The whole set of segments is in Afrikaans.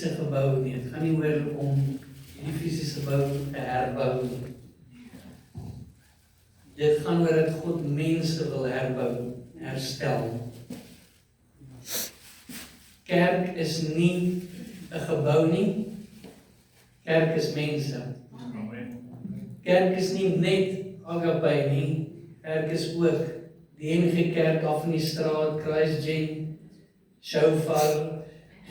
fisiese gebou nie. Het gaan nie oor om die fisiese gebou te herbou nie. Dit gaan oor dat God mense wil herbou, herstel. Kerk is nie 'n gebou nie. Kerk is mense. Kerk is nie net agape nie. Kerk is ook die enige kerk af in die straat, Christgen, Shofar,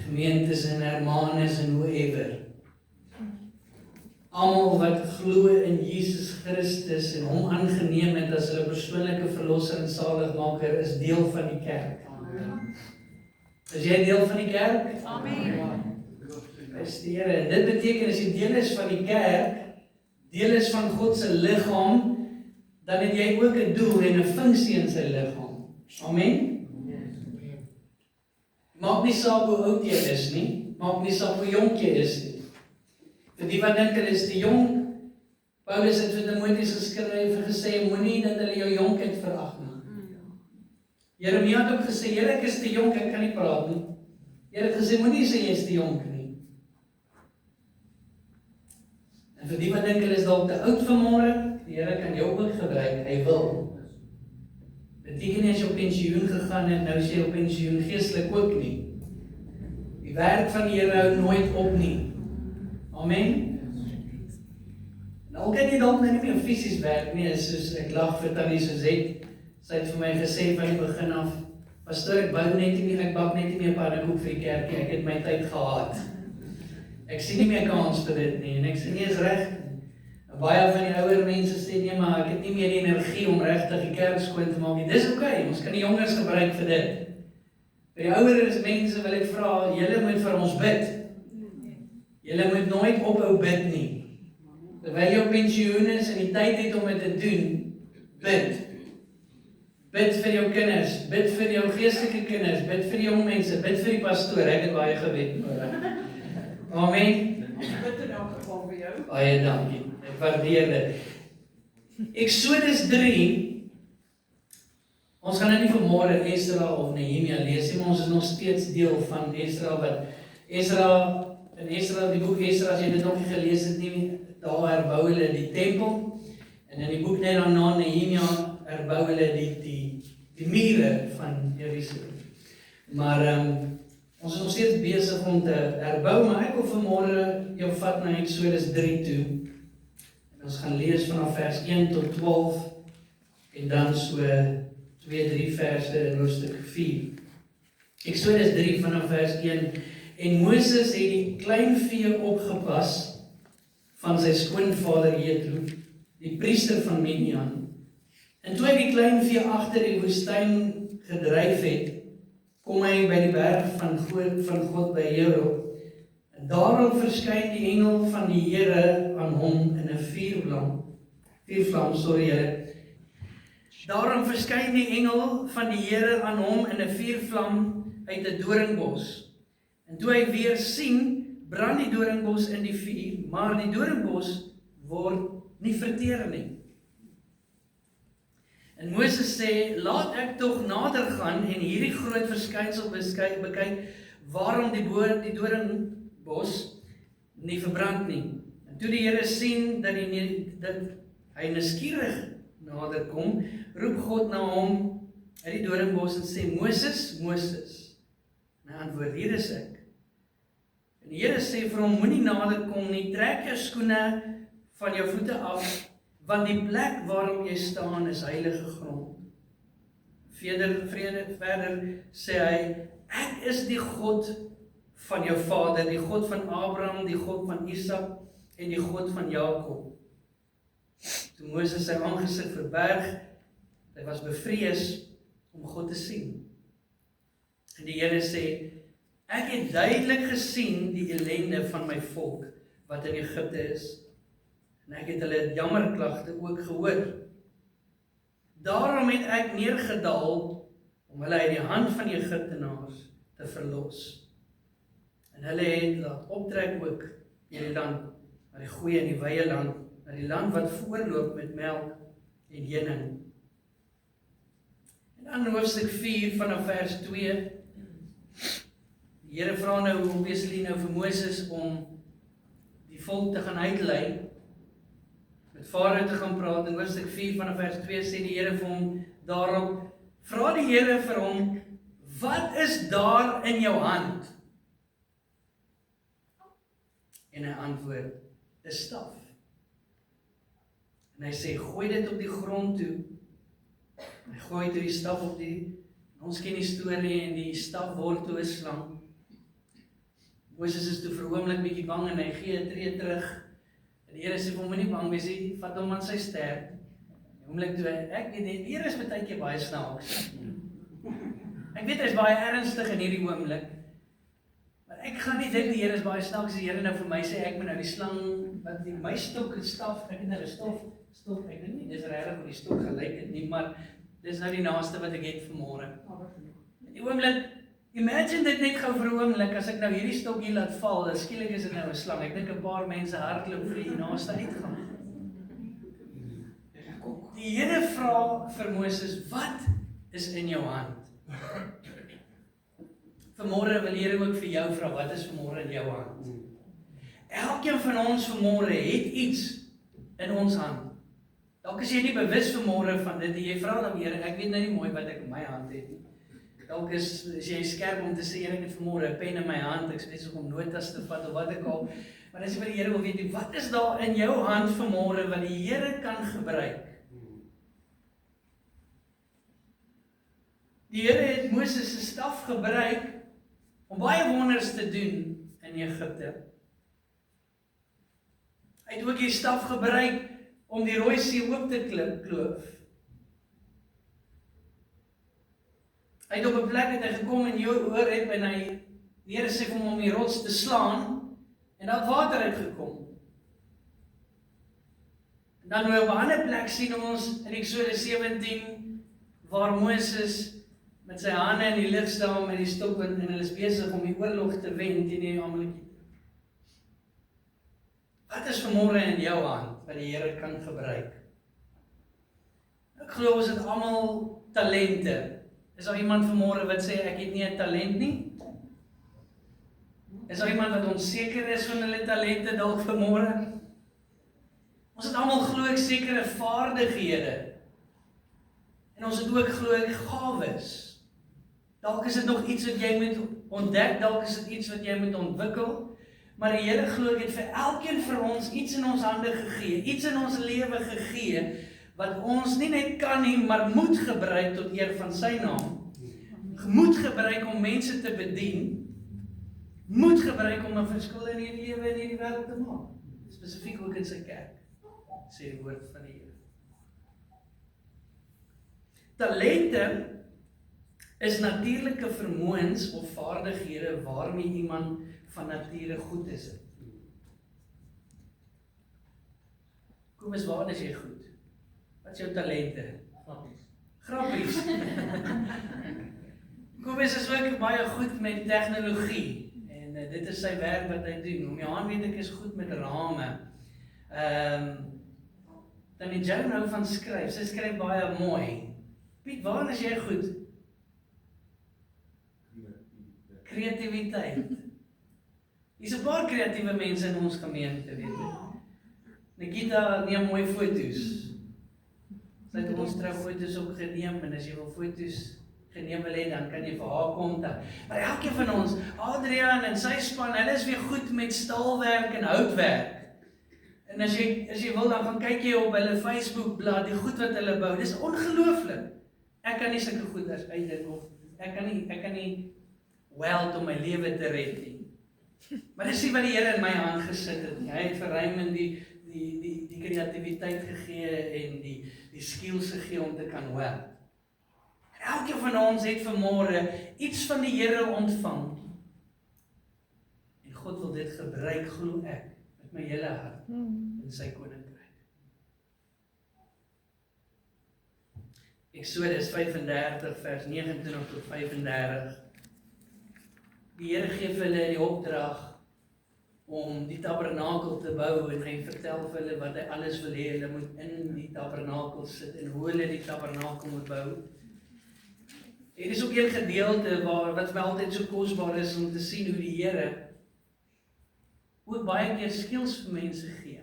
gemeentes en Hermanus en whoever. Almal wat glo in Jesus Christus en hom aangeneem het as hulle persoonlike verlosser en saligmaker, is deel van die kerk. Is jy deel van die kerk? Amen. Prys die Here. En dit beteken as jy deel is van die kerk, deel is van God se liggaam, dan het jy ook 'n doel en 'n funksie in sy liggaam. Amen. Maak nie saak hoe oud jy is nie, maak nie saak hoe jonk jy is nie. Vir die wat dink hulle is te jonk, Paulus het vir Timoteus geskryf en gesê, moenie dat hulle jou jonkheid verag nie. Jeremia het ook gesê, Here, ek is te jonk, ek kan nie praat nie. Here het gesê, moenie sê jy is te jonk nie. En vir die wat dink hulle is dalk te oud vanmôre, die Here kan jou ook gebruik, hy wil. Beteken nie as jy op pensioen gegaan het, nou is jy op pensioen geestelik ook nie. Die werk van die Here hou nooit op nie. Amen. Nou kan jy dalk nou nie meer fisies werk nie, soos ek lag vir Tannie Suzette. Sy het vir my gesê van die begin af, pastoor, ek bak net nie meer pannekoek vir die kerk nie, ek het my tyd gehad. Ek sien nie meer kans vir dit nie, en ek sê nie is reg. Baie van die ouer mense sê nee, maar ek het nie meer die energie om regtig die kerk skoon te maak nie. Dis oké, ons kan die jongers gebruik vir dit. Vir die ouer mense wil ek vra, julle moet vir ons bid. Julle moet nooit ophou bid nie. Terwyl jy op pensioen is en die tyd het om dit te doen, bid. Bid vir jou kinders, bid vir jou geestelike kinders, bid vir die jong mense, bid vir die pastoor, ek het baie gebed nodig. Amen. Ons bid in elk geval vir jou. Baie dankie, ek waardeer dit. Eksodus 3, ons gaan nou nie vanmôre Esra of Nehemia lees nie, maar ons is nog steeds deel van Esra, in Esra, die boek Esra, as jy dit nog nie gelees het nie, daar herbou hulle die tempel, en in die boek net daarna Nehemia herbou hulle die mure van Jerusalem. Maar ons is nog steeds besig om te herbou, maar ek wil vanmôre jou vat na Eksodus 3 toe. En ons gaan lees vanaf vers 1 tot 12 en dan so 2-3 verse in hoofstuk 4. Eksodus 3 vanaf vers 1. En Moses het die kleinvee opgepas van sy skoonvader Jethro, die priester van Midian. En toe hy die kleinvee agter die woestyn gedryf het, kom hy by die berg van God by Horeb. En daarop verskyn die engel van die Here aan hom in 'n vuurvlam. Daarom verskyn die engel van die Here aan hom in 'n vuurvlam uit 'n doringbos. En toe hy weer sien, brand die doringbos in die vuur, maar die doringbos word nie verteer nie. En Moses sê, laat ek tog nader gaan en hierdie groot verskynsel bekyk, waarom die doringbos nie verbrand nie. En toe die Here sien dat hy nuuskierig nader kom, roep God na hom uit die doringbos en sê, Moses, Moses. En hy antwoord, hier is ek. En die Here sê vir hom, moenie nader kom nie, trek jou skoene van jou voete af, want die plek waarop jy staan is heilige grond. Verder sê hy, ek is die God van jou vader, die God van Abraham, die God van Isak en die God van Jakob. Toe Moses sy aangesig verberg, hy was bevrees om God te sien. En die Here sê, ek het duidelik gesien die ellende van my volk wat in Egipte is. En ek het hulle jammerklagte ook gehoor. Daarom het ek neergedaal om hulle uit die hand van die Egiptenaars te verlos. En hulle het laat optrek ook in die land, na die goeie en die wye land, na die land wat voorloop met melk en honing. En dan hoofstuk 4 vanaf vers 2. Die Here vra nou obviously nou vir Moses om die volk te gaan uitlei, met Farao te gaan praat. In hoofstuk 4 vanaf vers 2 sê die Here vir hom daarop, vra die Here vir hom, wat is daar in jou hand? En hy antwoord, 'n staf. En hy sê, gooi dit op die grond toe. Hy gooi toe die staf op ons ken die storie, en die staf word toe 'n slang. Moses is toe vir 'n oomblik bietjie bang, en hy gee 'n tree terug. En die Here sê vir hom, moenie bang wees nie, vat hom aan sy sterk. Die oomblik toe ek weet nie, die Here is baie keer baie snaaks. Ek weet hy is baie ernstig in hierdie oomblik. Maar ek gaan nie dink die Here is baie snaaks, die Here nou vir my sê, ek moet nou die slang, wat my stok en staf, ek het nou 'n stof, ek dink nie, dis regtig hoe die stok gelyk het nie, maar dis nou die naaste wat ek het vanmôre. Die oomblik, imagine dit net gou vir 'n oomblik, as ek nou hierdie stok hier laat val, dan skielik is dit nou 'n slang. Ek dink 'n paar mense hardloop vir die naaste uitgang. Die Here vra vir Moses, wat is in jou hand? Vanmôre wil die Here ook vir jou vra, wat is vanmôre in jou hand? Elkeen van ons vanmôre het iets in ons hand. Dalk is jy nie bewus vanmôre van dit, jy vra dan Here, ek weet nou nie mooi wat ek in my hand het nie. Dalk is jy skerp om te sê, Here, ek het vanmôre 'n pen in my hand, ek is besig om notas te vat of wat ek al, maar as jy vir die Here wil weet, wat is daar in jou hand vanmôre wat die Here kan gebruik? Die Here het Moses se staf gebruik om baie wonders te doen in Egipte. Hy het ook die staf gebruik om die Rooi See oop te kloof. Hy het op 'n plek het hy gekom en hoor het en die Here sê vir hom om die rots te slaan en daar het water uitgekom. En dan op 'n ander plek sien ons in Eksodus 17 waar Moses met sy hande in die lug staan met die stok en hulle is besig om die oorlog te wen teen die Amalekiete. Wat is vanmôre in jou hand wat die Here kan gebruik? Ek glo ons het almal talente. Is daar iemand vanmôre wat sê ek het nie 'n talent nie? Is daar iemand wat onseker is van hulle talente dalk vanmôre? Ons het almal glo ek sekere vaardighede. En ons het ook glo ek gawes. Dalk is dit nog iets wat jy moet ontdek, dalk is dit iets wat jy moet ontwikkel. Maar die Here glo ek het vir elkeen vir ons iets in ons hande gegee, iets in ons lewe gegee, wat ons nie net kan nie, maar moet gebruik tot eer van sy naam. Moet gebruik om mense te bedien, moet gebruik om 'n verskil in hierdie lewe en hierdie wêreld te maak. Spesifiek ook in sy kerk, sê die woord van die Here. Talente is natuurlike vermoëns of vaardighede waarmee iemand van nature goed is. Kom eens, waar is jy goed? Wat is jou talente? Grappies. Kobus is ook baie goed met tegnologie. En dit is sy werk wat hy doen. Om Johan weet ek is goed met rame. Dan die Joan nou van skryf. Sy skryf baie mooi. Piet, waar is jy goed? Kreatiwiteit. Hier's 'n paar kreatiewe mense in ons gemeente, weet jy. Nikita neem mooi foto's. Sy het ons troufoto's ook geneem en as jy wil foto's geneem wil hê, dan kan jy vir haar kontak. Maar elkeen van ons, Adrian en sy span, hulle is weer goed met staalwerk en houtwerk. En as jy wil, dan gaan kyk jy op hulle Facebook-blad, die goed wat hulle bou. Dis ongelooflik. Ek kan nie sulke goeders uitdink of ek kan nie weld om my lewe te red nie. Maar dis nie wat die Here in my hand gesit het nie. Hy het vir Raymond die kreatiwiteit gegee en die skills gegee om te kan weld. Elkeen van ons het vanmôre iets van die Here ontvang. En God wil dit gebruik, glo ek, met my hele hart in sy koninkryk. Eksodus 35 vers 29 tot 35. Die Here gee vir hulle die opdrag om die tabernakel te bou en hy vertel vir hulle wat hy alles wil hê hulle moet in die tabernakel sit en hoe hulle die tabernakel moet bou. En dis ook een gedeelte wat my altyd so kosbaar is om te sien hoe die Here ook baie keer skills vir mense gee.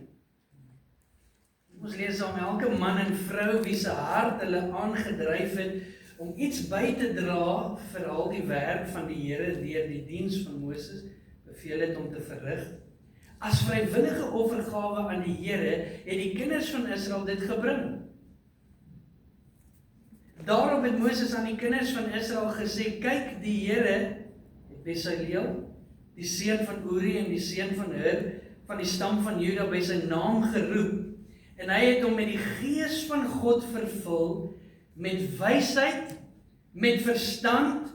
Ons lees om elke man en vrou wie se hart hulle aangedryf het om iets by te dra vir al die werk van die Here deur die diens van Moses beveel het om te verrig. As vrywillige offergawe aan die Here het die kinders van Israel dit gebring. Daarop het Moses aan die kinders van Israel gesê, kyk, die Here het Besaleel, die seun van Uri en die seun van Hur, van die stam van Juda by sy naam geroep, en hy het hom met die gees van God vervul, met wysheid, met verstand,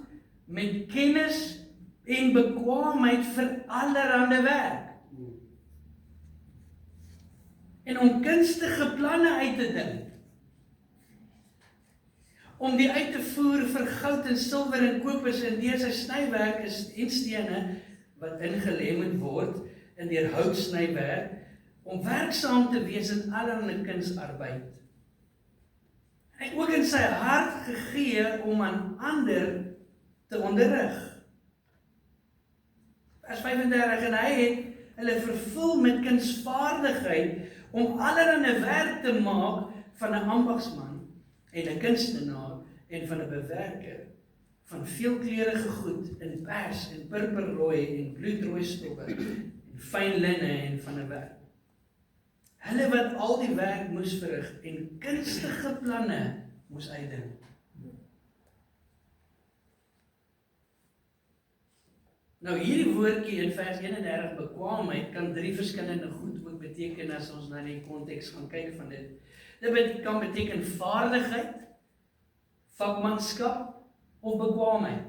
met kennis en bekwaamheid vir allerhande werk. En om kunstige planne uit te dink, om die uit te voer vir goud en silwer en kopers en deur sy snywerk en stene wat ingelê moet word in deur houtsnywerk, om werksaam te wees in allerlei kunsarbeid. Hy het ook in sy hart gegee om aan ander te onderrig. Vers 35, en hy het hulle vervul met kunsvaardigheid om allerlei werk te maak van 'n ambagsman en 'n kunstenaar en van 'n bewerker van veelkleurige goed in pers en purperrooi en bloedrooi stowwe en fyn linne en van 'n werk. Hulle wat al die werk moes verrig en kunstige planne moes uitdink. Nou hierdie woordjie in vers 31 bekwaamheid kan 3 verskillende goed ook beteken as ons na die konteks gaan kyk van dit. Dit kan beteken vaardigheid, vakmanskap of bekwaamheid.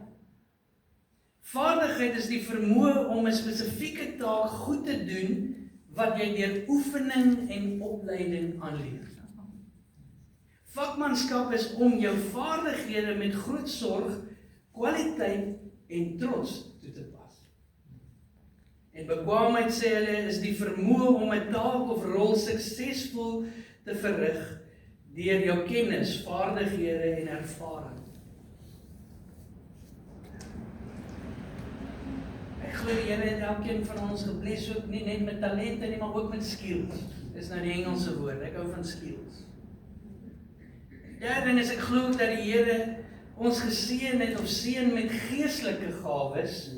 Vaardigheid is die vermoë om 'n spesifieke taak goed te doen wat jy deur oefening en opleiding aanleer. Vakmanskap is om jou vaardighede met groot sorg, kwaliteit en trots toe te pas. En bekwaamheid, sê hulle, is die vermoë om 'n taak of rol suksesvol te verrig deur jou kennis, vaardighede en ervaring. Ek glo die Here het elkeen van ons gebless ook nie net met talente nie, maar ook met skills. Dis nou die Engelse woord, ek hou van skills. Derde is ek glo dat die Here ons geseën het of seën met geestelike gawes.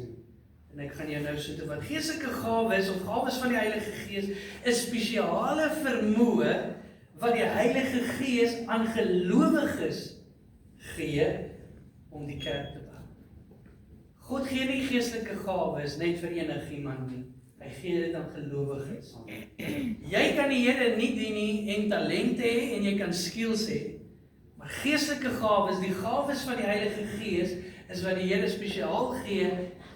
En ek gaan jou nou so te wat geestelike gawes of gawes van die Heilige Gees is spesiale vermoë wat die Heilige Gees aan gelowiges gee om die kerk te bou. God gee nie geestelike gawes net vir enigiemand nie. Hy gee dit aan gelowiges. Jy kan die Here nie dien nie en talente hê en jy kan skills hê. Maar geestelike gawes, die gawes van die Heilige Gees, is wat die Here spesiaal gee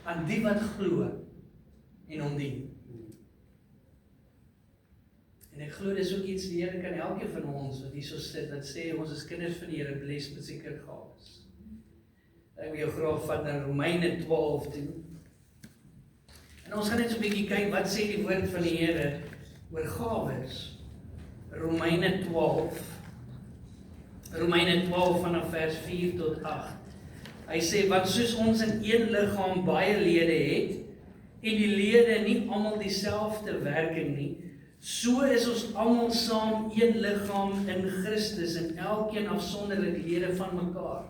aan die wat glo en hom dien. En ek glo dis ook iets die Here kan elkeen van ons wat hierso sit, wat sê ons is kinders van die Here, bless met sekere gawes. Ek wil jou graag vat na Romeine 12 toe. En ons gaan net so 'n bietjie kyk wat sê die woord van die Here oor gawes. Romeine 12 vanaf vers 4 tot 8. Hy sê, want soos ons in een liggaam baie lede het, en die lede nie almal dieselfde werking nie, so is ons almal saam een liggaam in Christus, en elkeen afsonderlik lede van mekaar.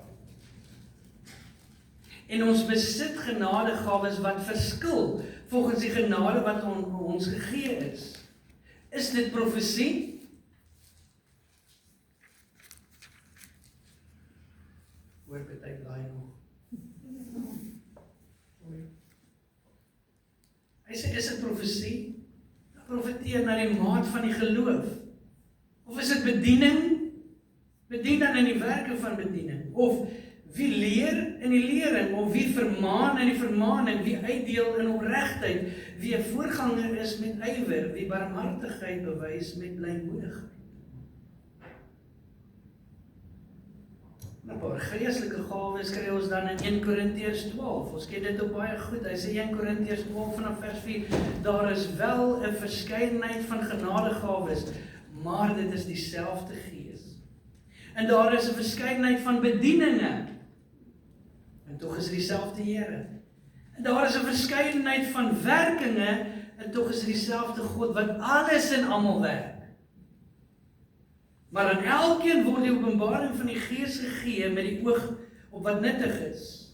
En ons besit genadegawes wat verskil, volgens die genade wat ons gegee is. Is dit profesie? Hoor betek daai nog. Hy sê, is dit profesie? Profeteer na die maat van die geloof. Of is dit bediening? Bedien dan in die werke van bediening. Of wie leer in die lering, of wie vermaan in die vermaaning, wie uitdeel in opregtheid, wie 'n voorganger is met ywer, wie barmhartigheid bewys met blymoedigheid. Nou, paar geestelike gawes kry ons dan in 1 Korintiërs 12. Ons ken dit ook baie goed. Hy sê 1 Korintiërs 12 vanaf vers 4, daar is wel 'n verskeidenheid van genadegawes, maar dit is dieselfde Gees. En daar is 'n verskeidenheid van bedieninge, en tog is dieselfde Here. En daar is 'n verskeidenheid van werkinge, en tog is dieselfde God wat alles en almal werk. Maar aan elkeen word die openbaring van die Gees gegee met die oog op wat nuttig is.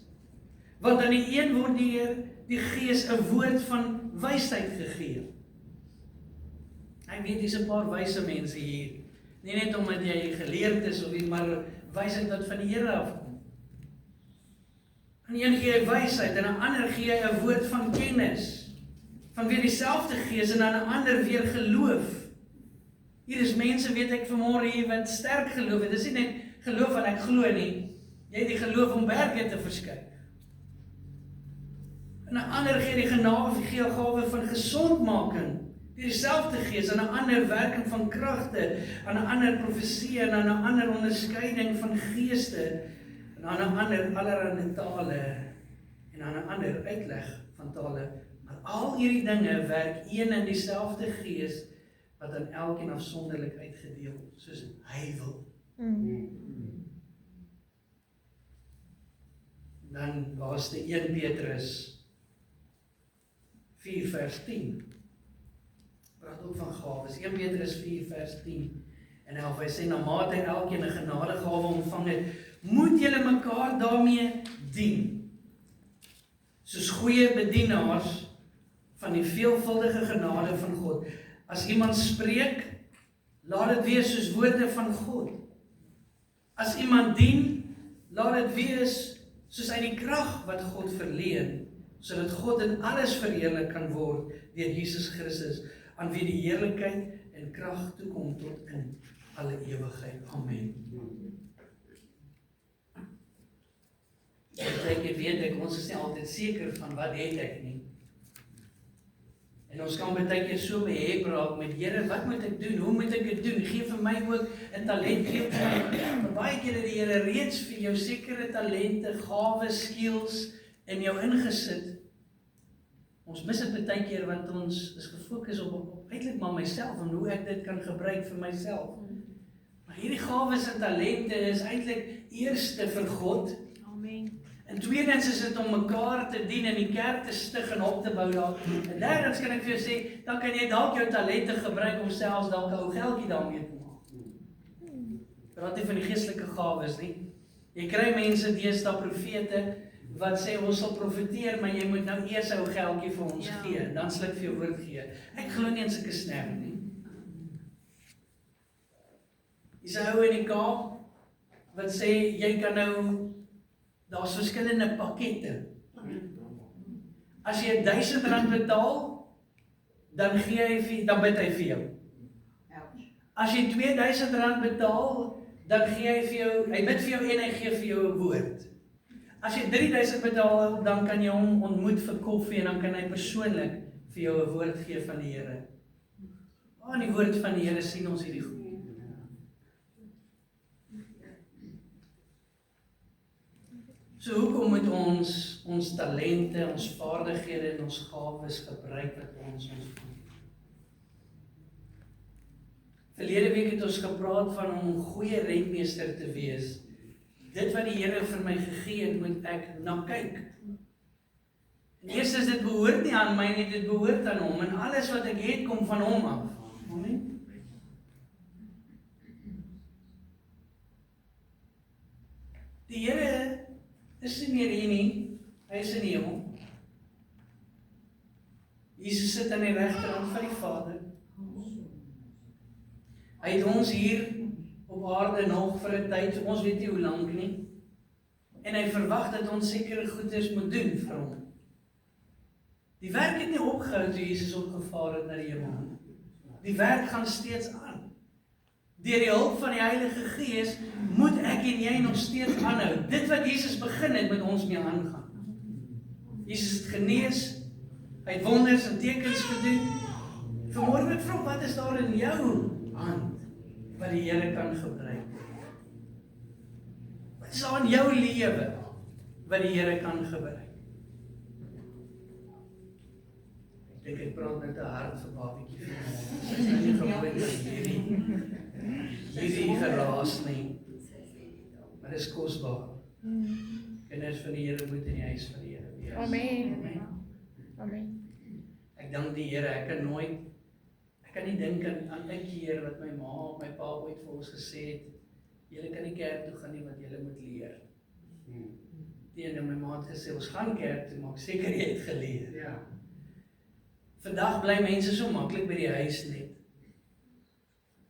Want aan die een word deur die Gees 'n woord van wysheid gegee. Ek weet hier's 'n paar wyse mense hier. Nie net omdat jy geleerd is of iets, maar wysheid wat van die Here afkom. Aan die een gee hy wysheid en aan 'n ander gee hy 'n woord van kennis. Van weer dieselfde Gees en aan 'n ander weer geloof. Hier is mense, weet ek vanmôre hier, wat sterk geloof het. Dis nie net geloof wat ek glo nie. Jy het die geloof om berge te verskuif. En 'n ander gee die gawe van gesondmaking. Dieselfde Gees, aan 'n ander werking van kragte, aan 'n ander profesie en aan 'n ander onderskeiding van geeste, en aan 'n ander allerlei tale en aan 'n ander uitleg van tale. Maar al hierdie dinge werk een en dieselfde Gees wat aan elkeen afsonderlik uitgedeel, soos hy wil. Dan laaste 1 Petrus 4 vers 10. Praat ook van gawes. 1 Petrus 4 vers 10 en 11. Hy sê, na mate elkeen 'n genadegawe ontvang het, moet julle mekaar daarmee dien. Soos goeie bedienaars van die veelvuldige genade van God. As iemand spreek, laat dit wees soos woorde van God. As iemand dien, laat dit wees soos uit die krag wat God verleen, sodat God in alles verheerlik kan word deur Jesus Christus, aan wie die heerlikheid en krag toekom tot in alle ewigheid. Amen. Ek weet ek, ons is nie altyd seker van wat het ek nie. En ons kan baie keer so behep raak met Here, wat moet ek doen? Hoe moet ek dit doen? Gee vir my ook 'n talent, gee vir my. Baie keer het die Here reeds vir jou sekere talente, gawes, skills in jou ingesit. Ons mis dit baie keer want ons is gefokus op eintlik maar myself en hoe ek dit kan gebruik vir myself. Maar hierdie gawes en talente is eintlik eerste vir God. Amen. En tweedens is dit om mekaar te dien en die kerk te stig en op te bou daar. En derdens kan ek vir jou sê, dan kan jy dalk jou talente gebruik om selfs dalk 'n ou geldjie daarmee te maak. Praat nie van die geestelike gawes nie. Jy kry mense deesdae profete wat sê ons sal profeteer, maar jy moet nou eers 'n ou geldjie vir ons gee, dan sal ek vir jou woord gee. Ek glo nie in sulke snerm nie. Dis 'n ou in die Kaap wat sê jy kan nou, daar's verskillende pakkette. As jy R1000 betaal, dan bid hy vir jou. As jy R2000 betaal, dan gee hy vir jou, hy bid vir jou en hy gee vir jou 'n woord. As jy R3000 betaal, dan kan jy hom ontmoet vir koffie en dan kan hy persoonlik vir jou 'n woord gee van die Here. In die woord van die Here sien ons hierdie goed. So hoekom moet ons talente, ons vaardighede en ons gawes gebruik wat ons ontvang? Verlede week het ons gepraat van om 'n goeie rentmeester te wees. Dit wat die Here vir my gegee het, moet ek na kyk. En eers is dit behoort nie aan my nie, dit behoort aan hom en alles wat ek het kom van hom af. Amen. Die Here is nie meer hier nie, hy is in die hemel. Jesus sit aan die regterhand van die Vader. Hy het ons hier op aarde nog vir 'n tyd, ons weet nie hoe lank nie. En hy verwag dat ons sekere goedes moet doen vir hom. Die werk het nie opgehou toe Jesus opgevaar het na die hemel. Die werk gaan steeds aan. Deur die hulp van die Heilige Gees moet ek en jy nog steeds aanhou. Dit wat Jesus begin het, moet ons mee aangaan. Jesus het genees, hy het wonders en tekens gedoen. Vanmôre moet ek vra, wat is daar in jou hand wat die Here kan gebruik? Wat is daar in jou lewe wat die Here kan gebruik? Ek praat met 'n hart vir babietjie. Sy is nie gewoond aan hierdie geraas nie. Maar dit is kosbaar. Kinders van die Here moet in die huis van die Here wees. Amen. Amen. Ek dank die Here, ek kan nie dink aan 'n keer wat my ma of my pa ooit vir ons gesê het, julle kan nie kerk toe gaan nie, want julle moet leer. En my ma het gesê, ons gaan kerk toe, maak seker jy het geleer. Ja. Vandag bly mense so maklik by die huis net.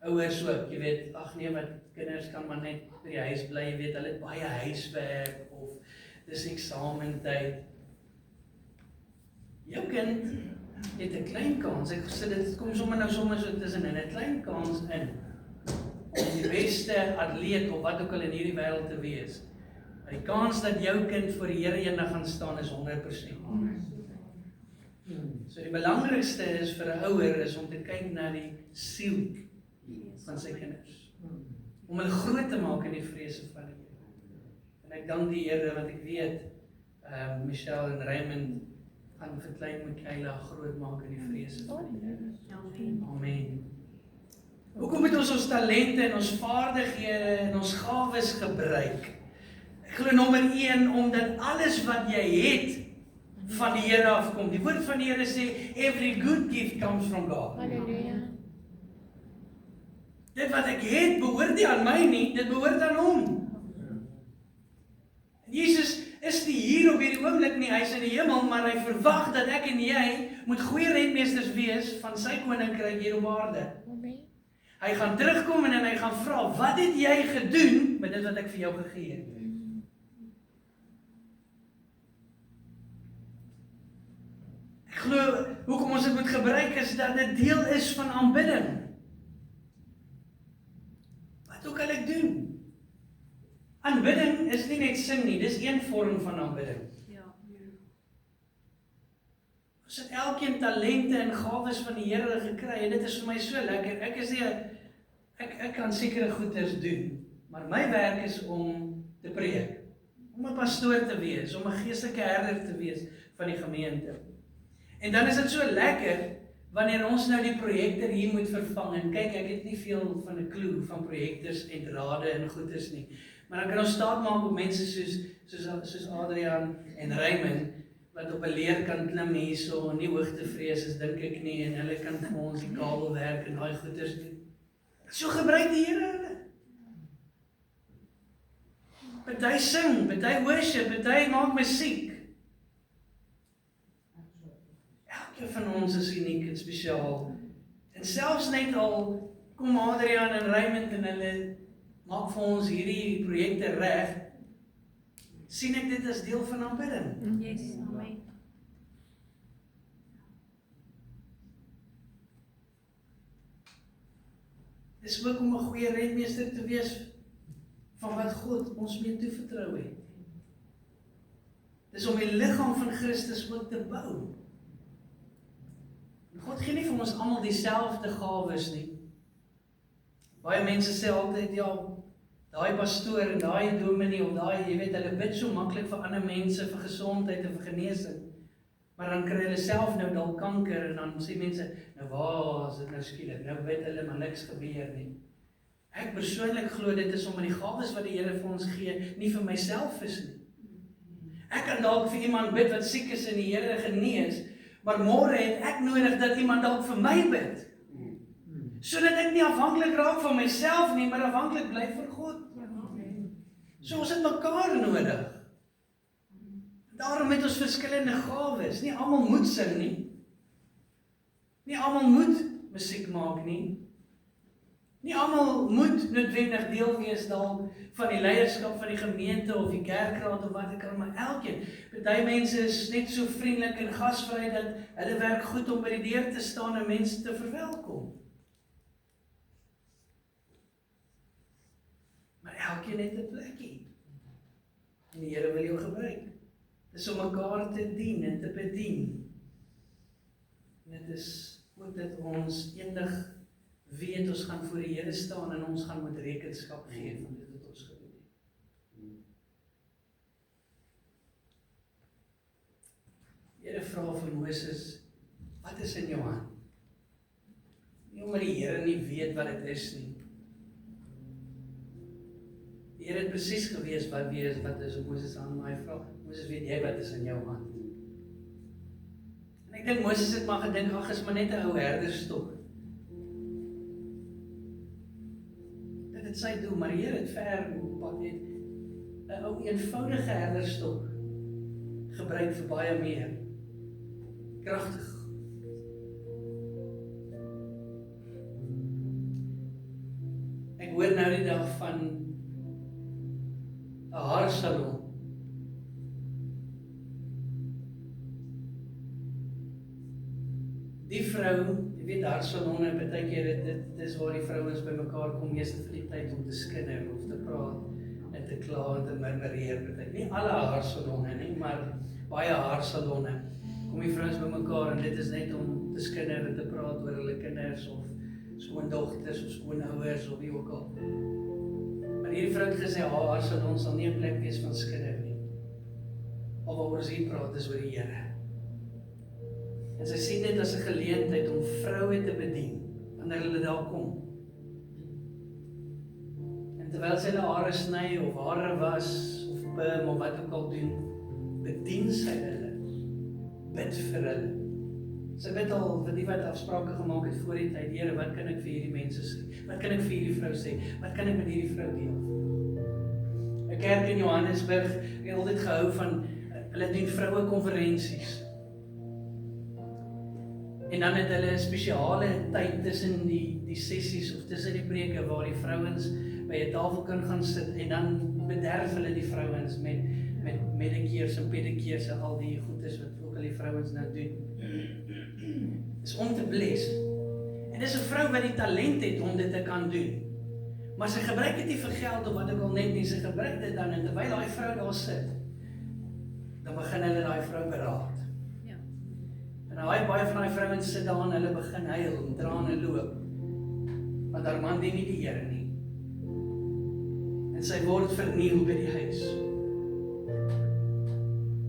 Ouers ook, jy weet, ag nee, wat kinders kan maar net by die huis bly, jy weet, hulle het baie huiswerk, of dis eksamentyd. Jou kind het 'n klein kans, ek sê dit kom sommer so tussenin, 'n klein kans in, om die beste atleet, of wat ook al in hierdie wêreld te wees. Maar die kans dat jou kind voor die Here eendag gaan staan is 100%. So die belangrikste is vir 'n ouer is om te kyk na die siel van sy kinders. Om hulle groot te maak in die vrese van die Here. En ek dank die Here want ek weet Michelle en Raymond gaan vir klein Michaela groot maak in die vrese van die Here. Amen. Hoekom moet ons talente en ons vaardighede en ons gawes gebruik? Ek glo nommer 1, omdat alles wat jy het van die Here afkom. Die woord van die Here sê, every good gift comes from God. Halleluja. Dit wat ek het, behoort nie aan my nie, dit behoort aan hom. Jesus is nie hier op hierdie oomblik nie, hy is in die hemel, maar hy verwag dat ek en jy moet goeie rentmeesters wees van sy koninkryk hier op aarde. Amen. Hy gaan terugkom en hy gaan vra, wat het jy gedoen met dit wat ek vir jou gegee het? Ek glo, hoekom ons dit moet gebruik is dat dit deel is van aanbidding. Wat ook al ek doen. Aanbidding is nie net sing nie, dis een vorm van aanbidding. Ons het elkeen talente en gawes van die Here gekry en dit is vir my so lekker. Ek kan sekere goeders doen, maar my werk is om te preek, om 'n pastoor te wees, om 'n geestelike herder te wees van die gemeente. En dan is dit so lekker wanneer ons nou die projekter hier moet vervang en kyk, ek het nie veel van 'n klou van projekters en drade en goeders nie. Maar dan kan ons staat maak op mense soos Adrian en Raymond wat op 'n leer kan klim hierso en nie hoogtevrees is dink ek nie en hulle kan vir ons die kabelwerk en daai goeders doen. So gebruik die Here hulle. Party sing, party worship, party maak musiek. Elke van ons is uniek en spesiaal. En selfs net al kom Adrian en Raymond en hulle maak vir ons hierdie projekte reg, sien ek dit as deel van aanbidding. Yes, amen. Dis ook om 'n goeie rentmeester te wees van wat God ons mee toevertrou het. Dis om die liggaam van Christus ook te bou. God gee nie vir ons almal dieselfde gawes nie. Baie mense sê altyd, ja, daai pastoor en daai dominee of daai, jy weet, hulle bid so maklik vir ander mense vir gesondheid en vir genesing. Maar dan kry hulle self nou dalk kanker en dan sê mense, nou waar is dit nou skielik? Nou bid hulle maar niks gebeur nie. Ek persoonlik glo dit is omdat die gawes wat die Here vir ons gee nie vir myself is nie. Ek kan dalk vir iemand bid wat siek is en die Here genees, maar môre het ek nodig dat iemand dalk vir my bid. Sodat ek nie afhanklik raak van myself nie, maar afhanklik bly van God. So ons het mekaar nodig. Daarom het ons verskillende gawes. Nie almal moet sing nie. Nie almal moet musiek maak nie. Nie almal moet noodwendig deel wees dalk van die leierskap van die gemeente of die kerkraad of wat ek al, maar elkeen. Party mense is net so vriendelik en gasvry dat hulle werk goed om by die deur te staan en mense te verwelkom. Maar elkeen het 'n plekkie. En die Here wil jou gebruik. Dis om mekaar te dien en te bedien. En dit is ook dat ons eendag weet ons gaan voor die Here staan en ons gaan moet rekenskap gee van dit wat ons gedoen het. Die Here vra vir Moses, wat is in jou hand? Nie omdat die Here nie weet wat dit is nie. Die Here het presies gewees wat is op Moses aan, maar hy vra, Moses, weet jy wat is in jou hand? En ek dink Moses het maar gedink, ag, is maar net 'n ou herderstok. Dit het sy doel, maar die Here het ver op pad het 'n ou eenvoudige herderstok gebruik vir baie meer. Kragtig. Ek hoor nou die dag van 'n haarsalon. Die vrou, jy weet haarsalonne, baie keer dit is waar die vrouens bymekaar kom meeste vir die tyd om te skinder of te praat en te kla en te murmureer. Nie alle haarsalonne nie, maar baie haarsalonne kom die vrouens bymekaar en dit is net om te skinder en te praat oor hulle kinders of skoondogters of skoonouers of wie ook al. Maar hierdie vrou het gesê, haarsalon sal nie 'n plek wees van skinder nie. Of waaroor ons hier praat is oor die Here. En sy sien dit as 'n geleentheid om vroue te bedien, wanneer hulle daar kom. En terwyl sy hulle hare sny, of hare was, of perm, of wat ook al doen, bedien sy hulle, bid vir hulle. Sy bid al, vir die wat afsprake gemaak het voor die tyd, Here, wat kan ek vir hierdie mense sê? Wat kan ek vir hierdie vrou sê? Wat kan ek met hierdie vrou deel? 'n Kerk in Johannesburg het altyd gehou van, hulle doen vroue konferensies. En dan het hulle 'n spesiale tyd tussen die sessies of tussen die preke waar die vrouens by 'n tafel kan gaan sit en dan bederf hulle die vrouens met medikeers en pedikeers en al die goedes wat ook al die vrouens nou doen. Dis om te bless. En dis 'n vrou wat die talent het om dit te kan doen. Maar sy gebruik dit nie vir geld of wat ek al net nie, sy gebruik dit dan en terwyl daai vrou daar sit, dan begin hulle daai vrou beraad. En baie van die vrouens sit daar en hulle begin huil en trane loop. Want haar man dien nie die Here nie. En sy word verniel by die huis.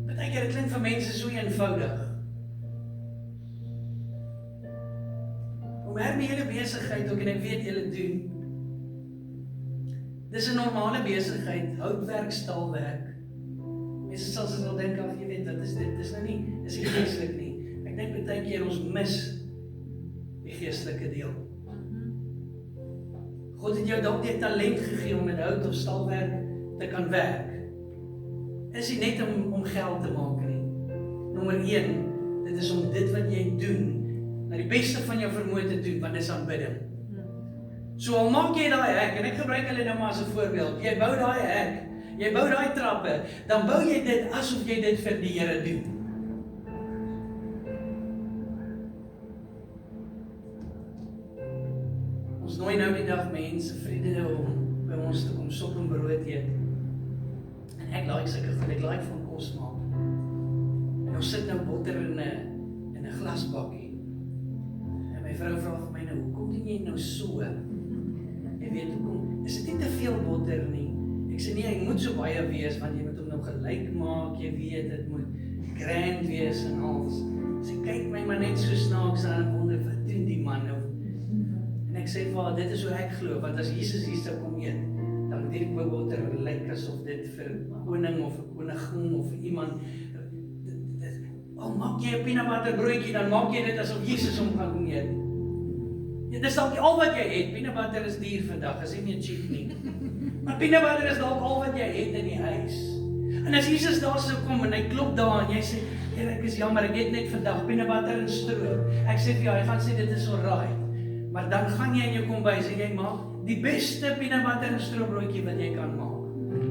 Partykeer dit klink vir mense so eenvoudig. Om met julle besigheid ook, en ek weet julle doen. Dis 'n normale besigheid, houtwerk, staalwerk. Mense sal sig wel dink, ag jy weet, wat is dit? Dis nou nie, dis nie geestelik nie. Ek dink baie keer ons mis die geestelike deel. God het jou dalk die talent gegee om met hout of staalwerk te kan werk. Is nie net om geld te maak nie. Nommer 1, dit is om dit wat jy doen, na die beste van jou vermoë te doen, want dit is aanbidding. So al maak jy daai hek, en ek gebruik hulle nou maar as 'n voorbeeld, jy bou daai hek, jy bou daai trappe, dan bou jy dit asof jy dit vir die Here doen. Ons nooi nou die dag mense, vriende om by ons te kom sop en brood eet. En ek like sulke goed, ek like van kos maak. En ons sit nou botter in 'n glasbakkie. En my vrou vra vir my nou, hoekom doen jy nou so? Jy weet hoekom? Is dit nie te veel botter nie? Ek sê nee, hy moet so baie wees want jy moet hom nou gelyk maak, jy weet dit moet grand wees en alles. Sy kyk my maar net so snaaks aan en wonder wat doen die man nou? En ek sê vir haar, dit is hoe ek glo, want as Jesus hier sou kom eet, dan moet hierdie botter lyk asof dit vir 'n koning of 'n koningin of vir iemand. Al maak jy 'n peanut butter broodjie, dan maak jy dit asof Jesus hom gaan kom eet. Ja, dis dalk al wat jy het. Peanut butter is duur vandag, is nie meer cheap nie. Maar peanut butter is dalk al wat jy het in die huis. En as Jesus daar sou kom en hy klop daar en jy sê, Here, ek is jammer, ek het net vandag peanut butter en stroop. Ek sê vir jou, hy gaan sê dit is alright. Maar dan gaan jy in jou kombuis en jy maak die beste peanut butter en strooproodjie wat jy kan maak.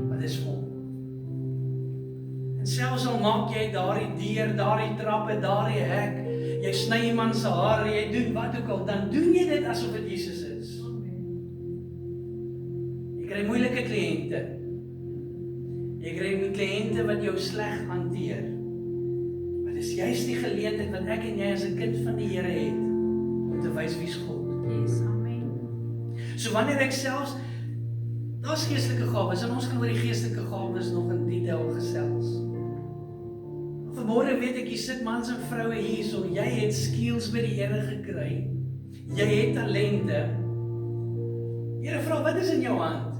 Want dit is vol. En selfs al maak jy daardie deur, daardie trappe, daardie hek, jy sny iemand se hare, jy doen wat ook al, dan doen jy dit asof dit Jesus is. Jy kry moeilike kliënte. Jy kry kliënte wat jou sleg hanteer. Maar dis juist die geleentheid wat ek en jy as 'n kind van die Here het om te wys wie's God. Yes, amen. So wanneer ek selfs, daar's geestelike gawes en ons kan oor die geestelike gawes nog in detail gesels. Vanmôre weet ek, jy sit mans en vroue hier, so jy het skills by die Here gekry. Jy het talente. Here vra, wat is in jou hand?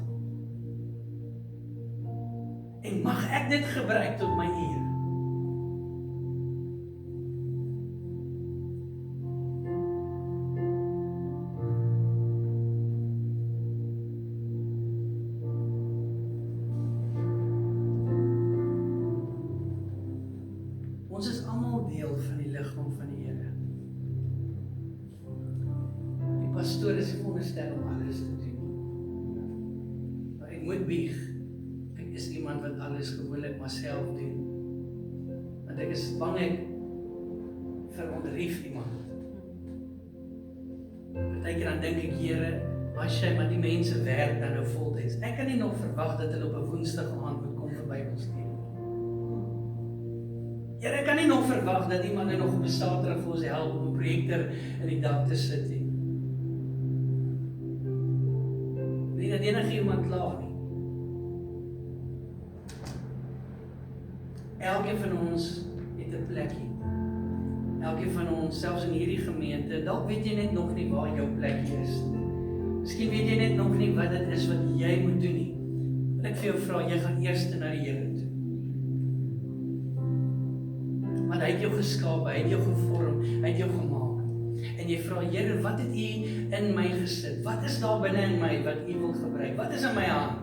En mag ek dit gebruik tot my eer? Ons is almal deel van die liggaam van die Here. Die pastoor is veronderstel om alles te doen. Maar ek moet bieg. Ek is iemand wat alles gewoonlik maar self doen. Want ek is bang ek verontrief iemand. Partykeer dan dink ek, Here, as jy maar die mense werk dan nou voltyds. Ek kan nie nog verwag dat hulle op 'n Woensdag aand moet kom vir Bybels lees. Here, ek kan nie nog verwag dat iemand nou nog op 'n Saterdag vir ons help om 'n projektor in die dak te sit nie. Nie dat enige iemand klaar nie. Elkeen van ons het 'n plekkie. Elkeen van ons, selfs in hierdie gemeente, dalk weet jy net nog nie waar jou plekkie is. Miskien weet jy net nog nie wat dit is wat jy moet doen nie. Wil ek vir jou vra, jy gaan eers na die Here toe. Want hy het jou geskaap, hy het jou gevorm, hy het jou gemaak. En jy vra, Here, wat het U in my gesit? Wat is daar binne in my wat U wil gebruik? Wat is in my hand?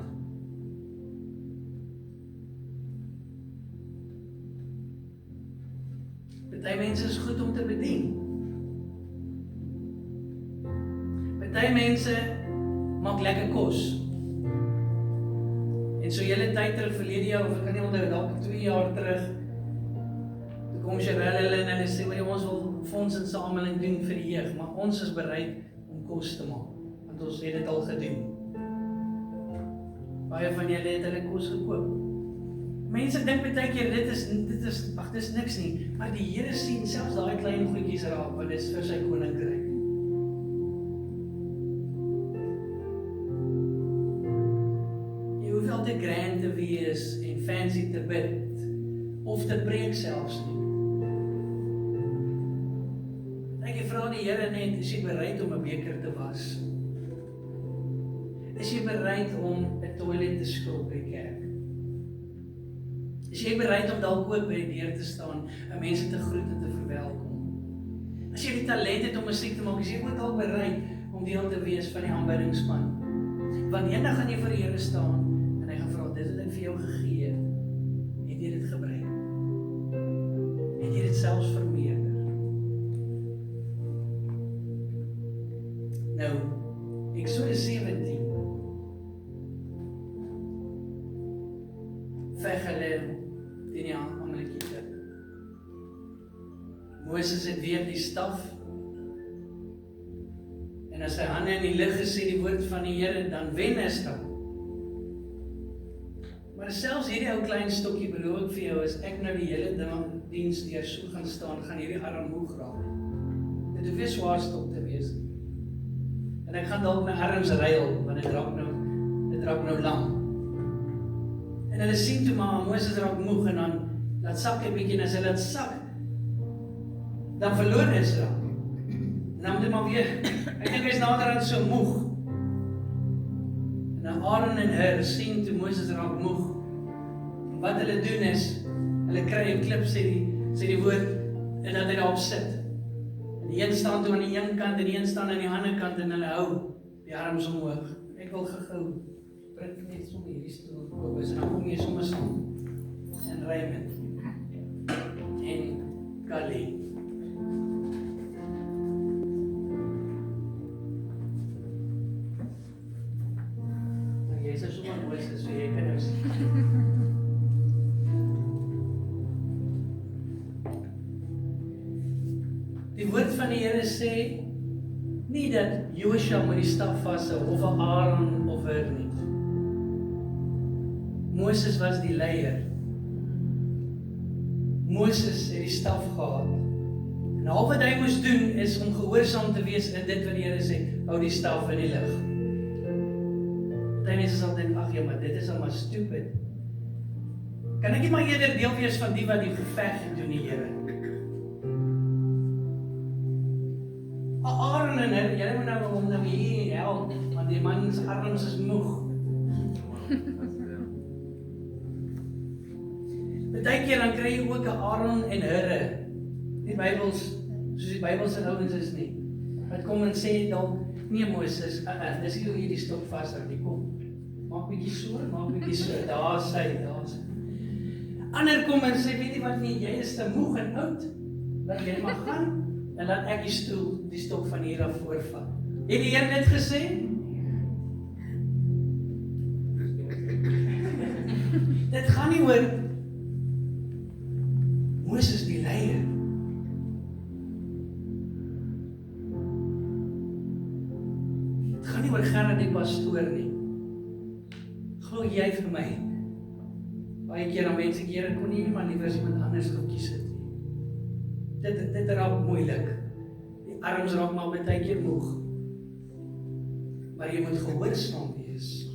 Party mense is goed om te bedien. Party mense maak lekker kos. En so julle tyd terug verlede jaar, of ek kan nie onthou, dalk 2 jaar terug, toe kom Cheryl en hulle sê, ons wil fondsinsameling doen vir die jeug, maar ons is bereid om kos te maak, want ons het dit al gedoen. Baie van julle het hulle kos gekoop. Mense dink baie keer dit is niks nie, maar die Here sien selfs daai klein goedjies raak, want dit is vir sy koninkryk. Jy hoef al te grand te wees en fancy te bid, of te preek selfs nie. Ek vra die Here net, is jy bereid om 'n beker te was? Is jy bereid om 'n toilet te skrob by die kerk? Is jy bereid om dalk ook by die deur te staan en mense te groet en te verwelkom? As jy die talent het om musiek te maak, is jy ook dalk bereid om deel te wees van die aanbiddingspan? Want eendag gaan jy voor die Here staan en hy gaan vra, dit het ek vir jou gegee. Het jy dit gebruik? Het jy dit selfs vermeerder? Nou, Eksodus 17 veg hulle teen die Amalekiete. Moses het weer die staf en as sy hande in die lug gesê die woord van die Here, dan wen Israel. Maar selfs hierdie ou klein stokkie, beloof ek vir jou, as ek nou die hele diens deur so gaan staan, gaan hierdie arm moeg raak. Dit hoef nie swaar stok te wees. En ek gaan dalk my arms ruil, want dit raak nou lang. En hulle sien toe maar, Moses raak moeg en dan laat sak 'n bietjie en as hy laat sak, dan verloor Israel. En dan moet hy maar weer, ek dink hy is naderhand so moeg. En dan Aaron en Hur sien toe Moses raak moeg. En wat hulle doen is, hulle kry 'n klip, sê die woord, en dat hy daarop sit. En die een staan toe aan die een kant en die een staan aan die ander kant en hulle hou die arms omhoog. Ek wil gehou, bring net sommer hierdie stoel oop, en dan kom jy sommer saam. En Raymond en Kali. Maar jy is so sommer Moses, so jy kan nou sien. Die woord van die Here sê nie dat Joshua moet die staf vashou of Aaron of Hur nie. Moses was die leier. Moses het die staf gehad. En al wat hy moes doen is om gehoorsaam te wees in dit wat die Here sê, hou die staf in die lug. Party mense sal dink, ag ja, maar dit is al maar stupid. Kan ek nie maar eerder deel wees van die wat die geveg doen, die Here? Aaron en Hur, julle moet nou hom nou hier help, want die man se arms is moeg. Partykeer dan kry jy ook 'n Aaron en Hurre. Die Bybels, soos die Bybelse ouens is nie. Wat kom en sê dalk, nee Moses, dis nie hoe jy die stok vashou nie, kom. Maak bietjie so, daar sy. Ander kom en sê, weet jy wat nie, jy is te moeg en oud, laat jy maar gaan, en laat ek die stok van hier af voorvat. Het die Here dit gesê? Dit gaan nie oor Moses die leier. Dit gaan nie oor Gerard die pastoor nie. Glo jy vir my? Baie keer dan mense Here kon nie maar liewer iemand anders gekies het nie. Dit raak moeilik. Die arms raak maar baie keer moeg. Maar jy moet gehoorsaam wees.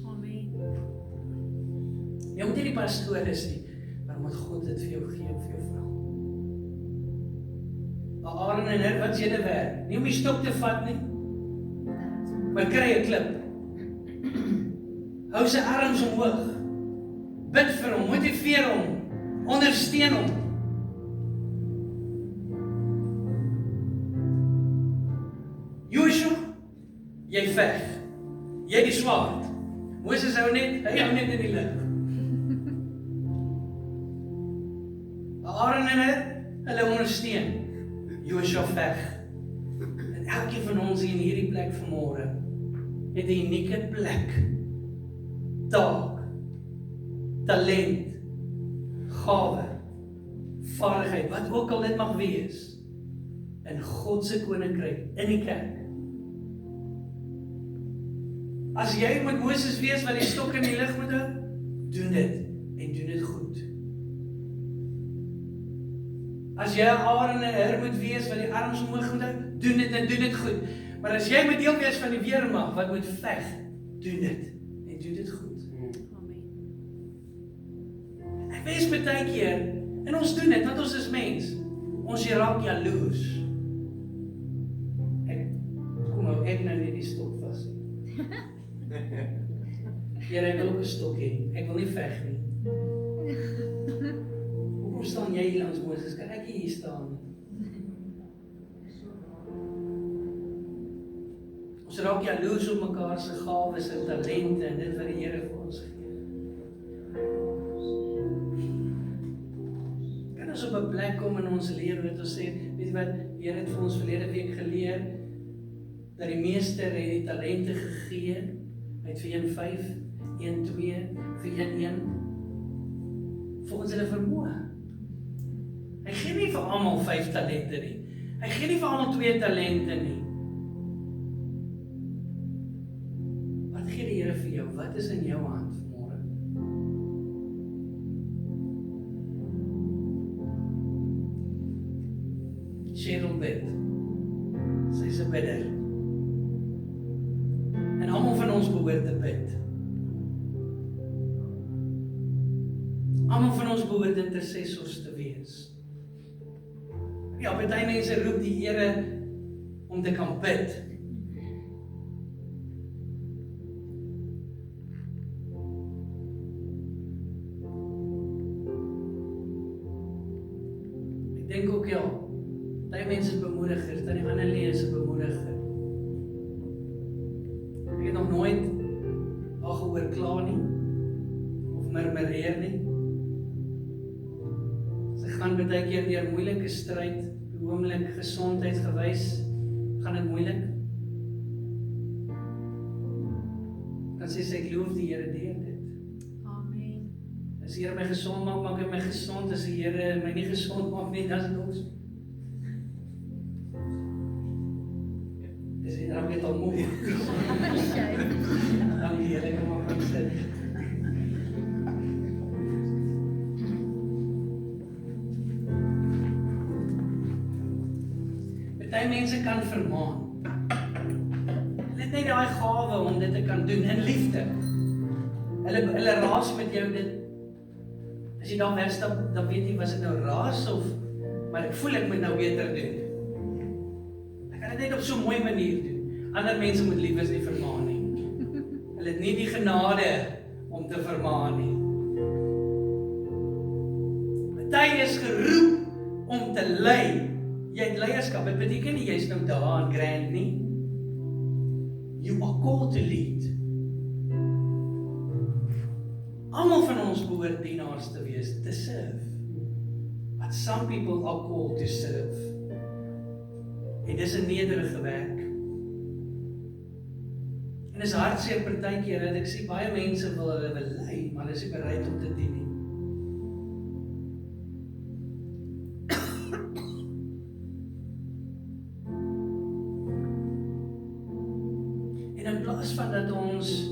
Jy moet nie die pastoor is nie, maar moet God dit vir jou gee of vir jou vra. Aaron en Hur, wat is julle werk? Nie om die stok te vat nie, maar kry 'n klip. Hou sy arms omhoog. Bid vir hom, motiveer hom, ondersteun hom. Joshua, jy veg. Jy die swaard. Moses hou net in die lug. Aaron en hulle ondersteun. Joshua veg. En elkeen van ons hier in hierdie plek vanmôre het 'n unieke plek, taak, talent, gawe, vaardigheid, wat ook al dit mag wees, in God se koninkryk, in die kerk. As jy moet Moses wees wat die stok in die lug moet hou, doen dit en doen dit goed. As jy Aaron en Hur moet wees wat die arms omhoog moet hou, doen dit en doen dit goed. Maar as jy moet deel wees van die weermag wat moet veg, doen dit en doen dit goed. Ek wees baie keer en ons doen dit want ons is mens. Ons raak jaloers. Ek nou nie die stok vas nie. Here, ek wil ook 'n stok hê. Ek wil nie veg nie. Hoekom staan jy hier langs Moses? Kan ek hier staan? Ons raak jaloers op mekaar se gawes en talente en dit wat die Here vir ons gee. Kan ons op 'n plek kom in ons lewe wat ons sê, weet jy wat, die Here het vir ons verlede week geleer dat die meester het die talente gegee. Hy het vir 1:5, 1:2, vir 1:1 volgens hulle vermoë. Hy gee nie vir almal 5 talente nie. Hy gee nie vir almal 2 talente nie. Wat gee die Here vir jou? Wat is in jou hand vanmôre? Cheryl bid. Sy is 'n bidder. En almal van ons behoort te bid. Almal van ons behoort intercessors te wees. Ja, baie mense roep die Here om te kan bid. Ek dink ook ja, baie mense bemoedigers, dan die ander lede bemoediger. Ek het nog nooit al gehoor kla nie, of murmureer nie. Sy gaan baie keer deur moeilike stryd, oomblik gesondheidsgewys, gaan dit moeilik. Dan sê sy, ek loof die Here deur dit. Amen. As die Here my gesond maak, maak hy my gesond. As die Here my nie gesond maak nie, dan is dit ons. Dis raak net al moe. Dan die Here kom op sit. Baie mense kan vermaan. Hulle het net daai gawe om dit te kan doen in liefde. Hulle raas met jou dit. As jy dan wegstap, dan weet jy, was dit nou raas of, maar ek voel ek moet nou beter doen. Ek kan dit net op so 'n mooi manier doen. Ander mense moet liewers nie vermaan nie. Hulle het nie die genade om te vermaan nie. te lei. Jy het leierskap, dit beteken nie, jy is nou daar en grand nie. You are called to lead. Almal van ons behoort dienaars te wees, te serve. But some people are called to serve. En dis 'n nederige werk. En dis hartseer partykeer dat ek sien baie mense wil hulle lei, maar hulle is nie bereid om te dien nie. En in plaas van dat ons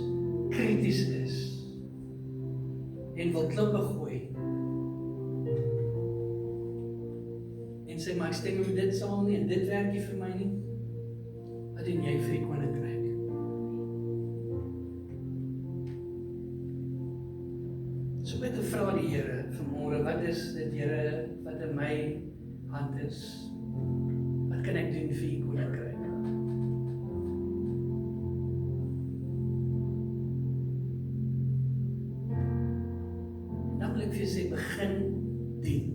krities is en wil klippe gooi en sê, maar ek stem met dit saam nie en dit werk nie vir my nie, wat doen jy vir die koninkryk? So ek te vra die Here vanmôre, wat is dit Here wat in my hand is? Wat kan ek doen vir die koninkryk? Dan wil ek vir jou sê, begin dien.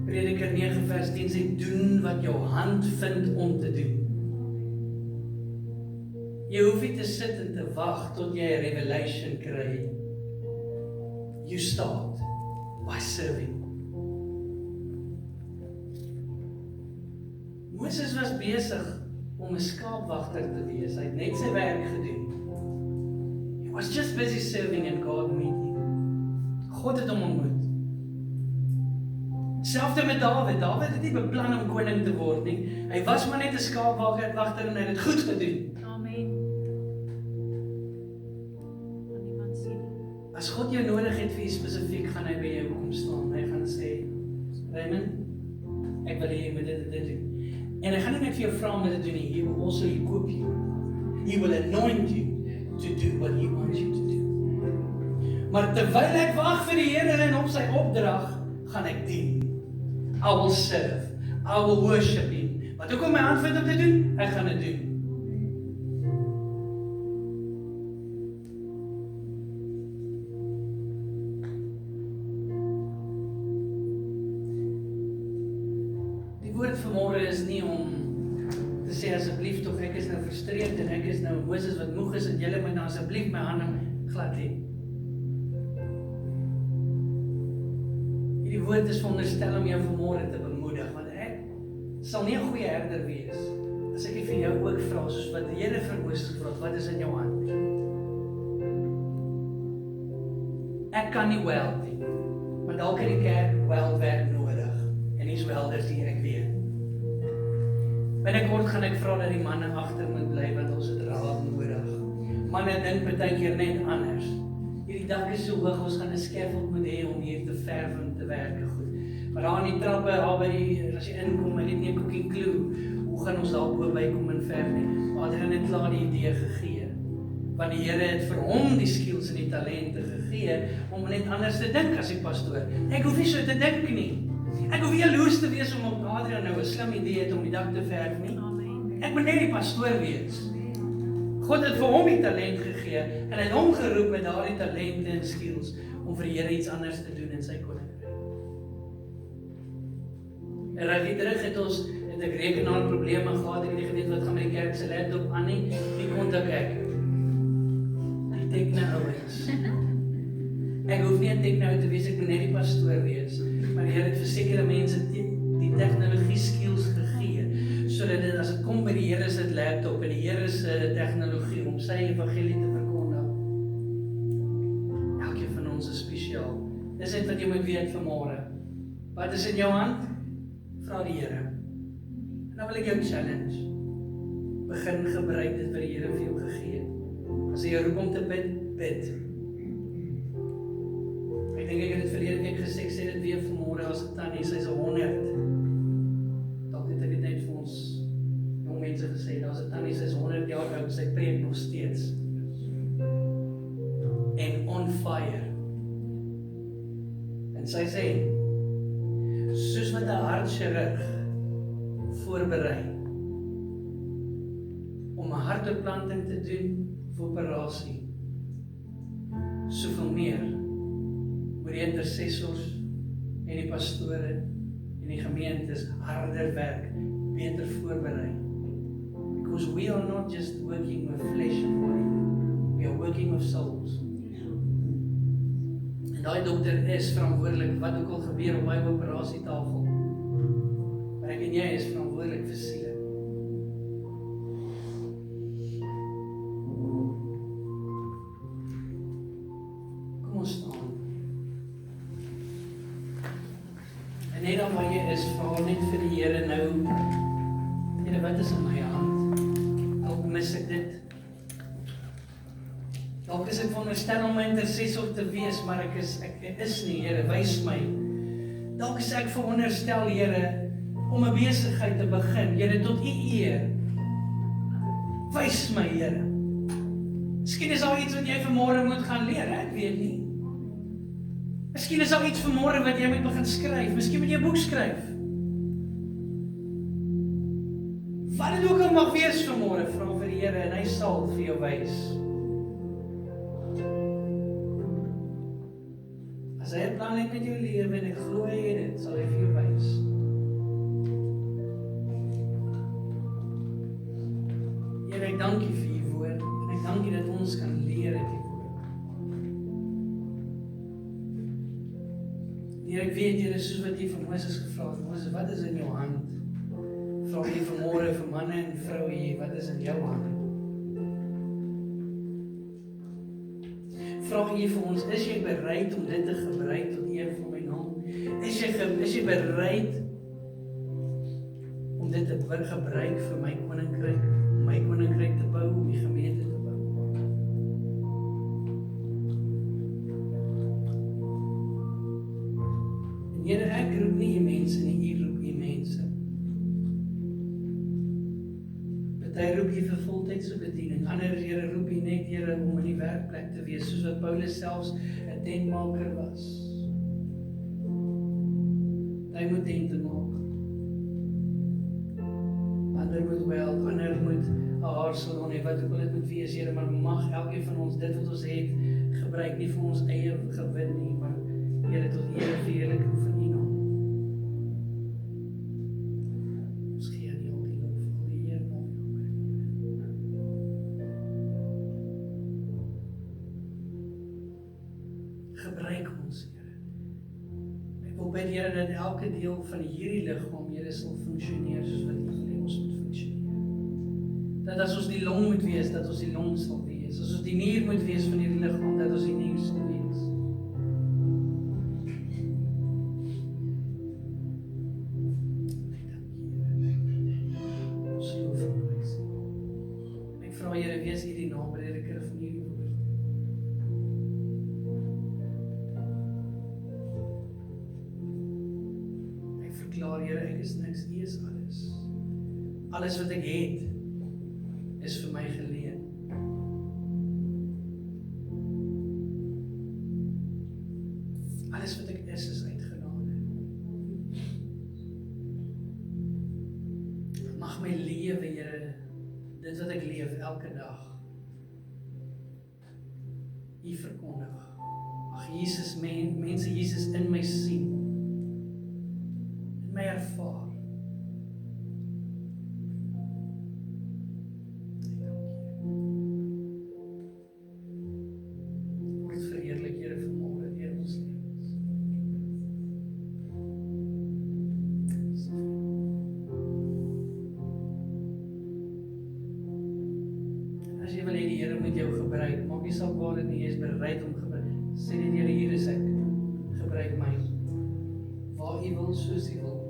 Prediker 9 vers 10 sê, doen wat jou hand vind om te doen. Jy hoef nie te sit en te wag tot jy 'n revelation kry. You start by serving. Moses was besig om 'n skaapwagter te wees. Hy het net sy werk gedoen. He was just busy serving and God meeting. God het hom ontmoet. Selfs met Dawid. Dawid het nie beplan om koning te word nie. Hy was maar net 'n skaapwagter en hy het dit goed gedoen. Amen. Niemand sien nie. As God jou nodig het vir iets spesifiek, gaan hy by jou kom staan. Hy gaan sê, Raymond, ek wil hê jy moet dit doen. En hy gaan nie net vir jou vra om dit te doen nie. He will also equip you. He will anoint you to do what he wants you to do. Maar terwyl ek wag vir die Here en op sy opdrag, gaan ek dien. I will serve. I will worship him. Wat ook al my hand vind om te doen, ek gaan dit doen. Die woord vanmôre is nie om te sê asseblief tog, ek is nou frustreerd en ek is nou Moses wat moeg is en julle moet nou asseblief my hande glad hê. Die woord is veronderstel om jou vanmôre te bemoedig, want ek sal nie 'n goeie herder wees as ek vir jou ook vra, soos wat die Here vir Moses gevra het, wat is in jou hand? Ek kan nie weld nie, maar dalk het die kerk weldwerk nodig, en hier's welders hier, ek weet. Binnekort gaan ek vra dat die manne agter moet bly, want ons het raad nodig. Manne dink baie keer net anders. Hierdie dak is so hoog, ons gaan 'n scaffold moet hê om hier te verf en te werk goed. Maar daar in die trappe, daar by die, as jy inkom, ek het nie 'n cookie clue, hoe gaan ons daar bo bykom en verf nie. Maar hy het net klaar die idee gegee. Want die Here het vir hom die skills en die talente gegee, om net anders te dink as die pastoor. Ek hoef nie so te dink nie. Ek hoef nie jaloers te wees om op Adrian nou 'n slim idee het om die dak te verf nie. Amen. Ek moet net die pastoor wees. God het vir hom die talent gegee en hy het hom geroep met daardie talente en skills om vir die Here iets anders te doen in sy koninkryk. En reg terug het ek rekenaarprobleme gehad, ek het nie geweet wat gaan met die kerk se laptop aan nie. Die kontak ek. Die tegno-ouens. Ek hoef nie 'n tegno te wees, ek moet net die pastoor wees. Maar die Here het vir sekere mense die tegnologie skills gegee, sodat dit as dit kom by die Here se laptop en die Here se tegnologie om sy evangelie te verkondig. Elkeen van ons is spesiaal. Dis net wat jy moet weet vanmôre. Wat is in jou hand? Vra die Here. En dan wil ek jou challenge. Begin gebruik dit wat die Here vir jou gegee het. As hy jou roep om te bid, bid. Ek dink ek het dit verlede week gesê, ek sê dit weer vanmôre as 'n tannie, sy's 100. Dalk het ek dit net vir ons jong mense gesê, daar's 'n tannie, sy's 100 jaar oud, sy preek nog steeds. En on fire. En sy sê, soos wat 'n hartchirurg voorberei om 'n hartbeplanting te doen vir operasie, soveel meer moet die intercessors en die pastore en die gemeentes harder werk, beter voorberei. Because we are not just working with flesh and body, we are working with souls. En daai dokter is verantwoordelik wat ook al gebeur op my operasietafel. Maar ek en jy is verantwoordelik vir siele. Kom ons staan. En net dan waar jy is, vra net vir die Here nou, Here, wat is in my hand? Dalk mis ek dit. Dalk is ek veronderstel om my intercessor te wees, maar ek is nie, Here, wys my. Dalk is ek veronderstel, Here, om 'n besigheid te begin, Here, tot U eer. Wys my, Here. Miskien is daar iets wat jy vanmôre moet gaan leer, ek weet nie. Miskien is daar iets vanmôre wat jy moet begin skryf, miskien moet jy 'n boek skryf. Wat dit ook al mag wees vanmôre, vra vir die Here en hy sal vir jou wys. As hy 'n plan het met jou lewe en ek glo hy het dit, sal hy vir jou wys. Here, ek dank U vir U woord en ek dank U dat ons kan leer uit U woord. Here, ek weet Here, soos wat U vir Moses gevra het, Moses, wat is in jou hand? Vra U vanmôre vir manne en vroue hier, wat is in jou hand? Vra U vir ons, is jy bereid om dit te gebruik tot eer van my naam? Is jy bereid om dit te gebruik vir my koninkryk, om my koninkryk te bou, om die gemeente te bou? En Here, ek roep nie U mense nie, U roep U mense. Party roep U vir voltydse bediening, ander Here roep U net, Here, om in die werkplek te wees, soos wat Paulus selfs 'n tentmaker was. Hy moet tente maak. Ander moet weld, ander moet 'n haarsalon hê, wat ook al dit moet wees, Here, maar mag elkeen van ons dit wat ons het, gebruik nie vir ons eie gewin nie, maar Here, tot eer en verheerliking van U naam. Ons gee aan U al die lof, al die eer en al die aanbidding. Gebruik ons, Here. Ek wil bid, Here, dat elke deel van hierdie liggaam, Here, sal funksioneer soos wat U wil hê ons moet funksioneer. Dat as ons die long moet wees, dat ons die long sal wees. As ons die nier moet wees van hierdie liggaam, dat ons die nier sal wees. Here, wees U die naprediker van hierdie woord. Ek verklaar, Here, ek is niks, U is alles. Alles wat ek het, is vir my geleen. Alles wat ek is uit genade. Mag my lewe, Here, dit wat ek leef elke dag, U verkondig. Mag Jesus, mense Jesus in my sien, in my ervaar. Word verheerlik, Here, vanmôre deur ons lewens. As jy wil hê die Here moet jou gebruik, maak nie saak waar dit nie, jy is bereid om gebruik. Sê die Here, hier is ek, gebruik my. Waar U wil, soos U wil.